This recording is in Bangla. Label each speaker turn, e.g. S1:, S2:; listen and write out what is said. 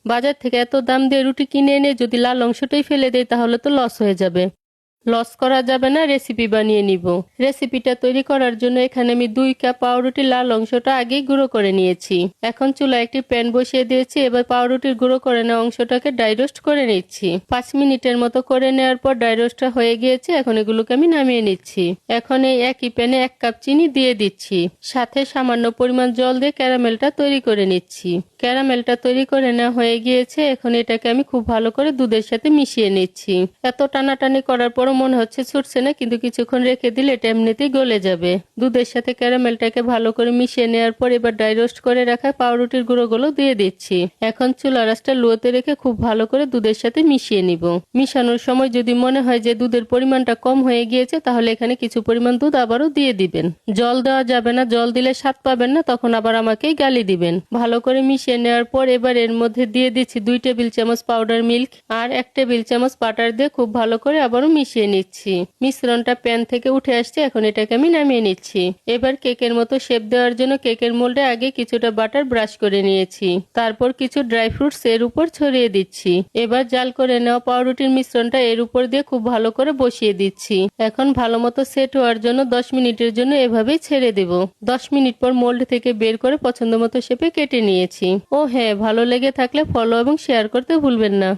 S1: বাজার থেকে এত দাম দিয়ে রুটি কিনে এনে যদি লাল অংশটাই ফেলে দেয় তাহলে তো লস হয়ে যাবে। লস করা যাবে না, রেসিপি বানিয়ে নিব। রেসিপিটা তৈরি করার জন্য এখানে আমি 2 কাপ পাউরুটির লাল অংশটা আগেই গুঁড়ো করে নিয়েছি। এখন চুলায় একটি প্যান বসিয়ে দিয়েছি। এবার পাউরুটির গুঁড়ো করে নেওয়া অংশটাকে ড্রাই রোস্ট করে নিচ্ছি। 5 মিনিটের মতো করে নেওয়ার পর ড্রাই রোস্টটা হয়ে গিয়েছে। এখন এগুলোকে আমি নামিয়ে নিচ্ছি। এখন এই একই প্যানে 1 কাপ চিনি দিয়ে দিচ্ছি। সাথে সামান্য পরিমাণ জল দিয়ে ক্যারামেলটা তৈরি করে নিচ্ছি। ক্যারামেলটা তৈরি করে নেওয়া হয়ে গিয়েছে। এখন এটাকে আমি খুব ভালো করে দুধের সাথে মিশিয়ে নিচ্ছি। এত টানাটানি করার পর মনে হচ্ছে ছুটছে না, কিন্তু কিছুক্ষণ রেখে দিলে এটা এমনিতেই গলে যাবে। দুধের সাথে ক্যারামেলটাকে ভালো করে মিশিয়ে নেওয়ার পর এবার ড্রাই রোস্ট করে রাখা পাউরুটির গুঁড়োগুলো দিয়ে দিচ্ছি। এখন চুলার আঁচটা লোতে রেখে খুব ভালো করে দুধের সাথে মিশিয়ে নিব। মিশানোর সময় যদি মনে হয় যে দুধের পরিমাণটা কম হয়ে গিয়েছে তাহলে এখানে কিছু পরিমাণ দুধ আবারও দিয়ে দিবেন। জল দেওয়া যাবে না, জল দিলে স্বাদ পাবেন না, তখন আবার আমাকেই গালি দিবেন। ভালো করে মিশিয়ে নেওয়ার পর এবার এর মধ্যে দিয়ে দিচ্ছি 2 টেবিল চামচ পাউডার মিল্ক আর 1 টেবিল চামচ বাটার দিয়ে খুব ভালো করে আবারও মিশিয়ে নিচ্ছি। মিশ্রণটা প্যান থেকে উঠে আসছে। এখন এটাকে আমি নামিয়ে নিচ্ছি। এবার কেকের মতো শেপ দেওয়ার জন্য কেকের মোল্ডে আগে কিছুটা বাটার ব্রাশ করে নিয়েছি। তারপর কিছু ড্রাই ফ্রুটস এর উপর ছড়িয়ে দিচ্ছি। এবার জাল করে নেওয়া পাউরুটির মিশ্রণটা এর উপর দিয়ে খুব ভালো করে বসিয়ে দিচ্ছি। এখন ভালো মতো সেট হওয়ার জন্য 10 মিনিটের জন্য এভাবেই ছেড়ে দেব। 10 মিনিট পর মোল্ড থেকে বের করে পছন্দ মতো শেপে কেটে নিয়েছি। ও হ্যাঁ, ভালো লেগে থাকলে ফলো এবং শেয়ার করতে ভুলবেন না।